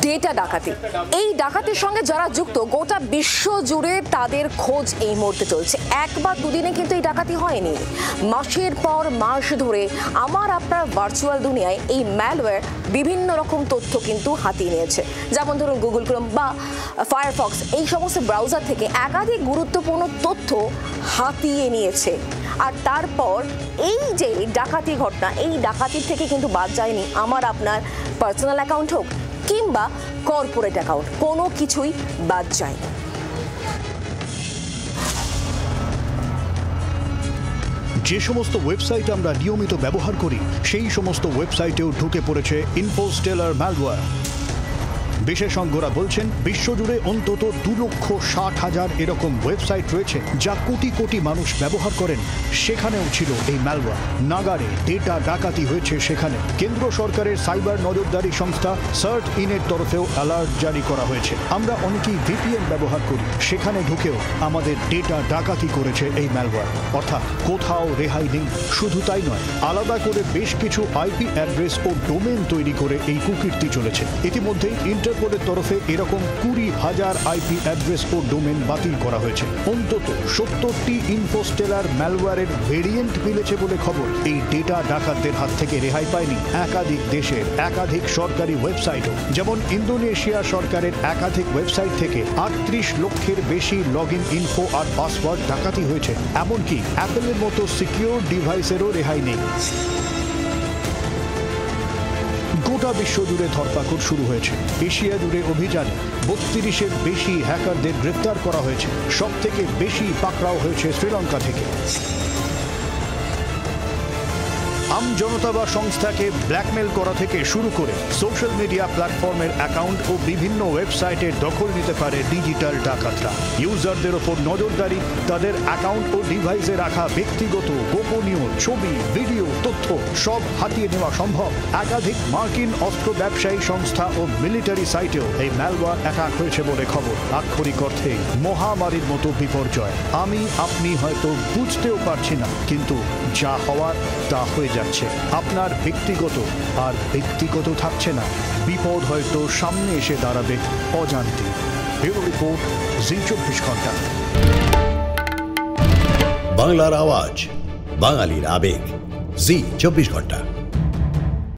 Data ডাকাতি, এই ডাকাতির সঙ্গে যারা যুক্ত গোটা বিশ্ব জুড়ে তাদের খোঁজ এই মুহূর্তে চলছে। এক বা দুদিনে কিন্তু এই ডাকাতি হয়নি, মাসের পর মাস ধরে আমার আপনার ভার্চুয়াল দুনিয়ায় এই ম্যালওয়্যার বিভিন্ন রকম তথ্য কিন্তু হাতিয়ে নিয়েছে। যেমন ধরুন গুগল ক্রোম বা ফায়ারফক্স, এই সমস্ত ব্রাউজার থেকে একাধিক গুরুত্বপূর্ণ তথ্য হাতিয়ে নিয়েছে। আর তারপর এই যে ডাকাতি ঘটনা, এই ডাকাতির থেকে কিন্তু বাদ যায়নি আমার আপনার পার্সোনাল অ্যাকাউন্ট হোক কিংবা কর্পোরেট অ্যাকাউন্ট, কোনো কিছুই বাদ যায়নি। যে সমস্ত ওয়েবসাইট আমরা নিয়মিত ব্যবহার করি সেই সমস্ত ওয়েবসাইটেও ঢুকে পড়েছে ইনফোস্টেলার ম্যালওয়্যার। বিশেষজ্ঞরা বলছেন বিশ্বজুড়ে অন্তত 2,60,000 এরকম ওয়েবসাইট রয়েছে যা কোটি কোটি মানুষ ব্যবহার করেন। সেখানেও ছিল এই ম্যালওয়্যার। নাগারে ডেটা ডাকাতি হয়েছে সেখানে। কেন্দ্র সরকারের সাইবার নজরদারি সংস্থা সার্ট ইনের তরফেও অ্যালার্ট জারি করা হয়েছে। আমরা অনেকেই ভিপিএন ব্যবহার করি, সেখানে ঢুকেও আমাদের ডেটা ডাকাতি করেছে এই ম্যালওয়্যার। অর্থাৎ কোথাও রেহাই নেই। শুধু তাই নয়, আলাদা করে বেশ কিছু আইপি অ্যাড্রেস ও ডোমেন তৈরি করে এই কুকীর্তি চলেছে। ইতিমধ্যেই ইন্টারপোলের তরফে এরকম 20,000 আইপি অ্যাড্রেস ও ডোমেন বাতিল করা হয়েছে। অন্তত 70টি ইনফোস্টেলার ম্যালওয়্যারের ভেরিয়েন্ট মিলেছে বলে খবর। এই ডেটা ডাকাতদের হাত থেকে রেহাই পায়নি একাধিক দেশের একাধিক সরকারি ওয়েবসাইটও। যেমন ইন্দোনেশিয়া সরকারের একাধিক ওয়েবসাইট থেকে 38 লক্ষের বেশি লগ ইন ইনফো আর পাসওয়ার্ড ডাকাতি হয়েছে। এমনকি অ্যাপেলের মতো সিকিউর ডিভাইসেরও রেহাই নেই। গোটা বিশ্ব জুড়ে ধরপাকড় শুরু হয়েছে। এশিয়া জুড়ে অভিযানে 32-এর বেশি হ্যাকারদের গ্রেফতার করা হয়েছে। সব থেকে বেশি পাকড়াও হয়েছে শ্রীলঙ্কা থেকে। আম জনতা বা সংস্থাকে ব্ল্যাকমেল করা থেকে শুরু করে সোশ্যাল মিডিয়া প্ল্যাটফর্মের অ্যাকাউন্ট ও বিভিন্ন ওয়েবসাইটের দখল নিতে পারে ডিজিটাল ডাকাতরা। ইউজারদের ওপর নজরদারি, তাদের অ্যাকাউন্ট ও ডিভাইসে রাখা ব্যক্তিগত গোপনীয় ছবি, ভিডিও, তথ্য সব হাতিয়ে নেওয়া সম্ভব। একাধিক মার্কিন অস্ত্র ব্যবসায়ী সংস্থা ও মিলিটারি সাইটেও এই ম্যালওয়্যার অ্যাটাক হয়েছে বলে খবর। আক্ষরিক অর্থে মহামারীর মতো বিপর্যয়। আপনি হয়তো বুঝতেও পারছি না, কিন্তু যা হওয়ার তা হয়ে যাচ্ছে। আপনার ব্যক্তিগত আর ব্যক্তিগত থাকছে না, বিপদ হয়তো সামনে এসে দাঁড়াবে অজান্তে। ব্যুরো রিপোর্ট, জি 24 ঘন্টা। বাংলার আওয়াজ, বাঙালির আবেগ, জি 24 ঘন্টা।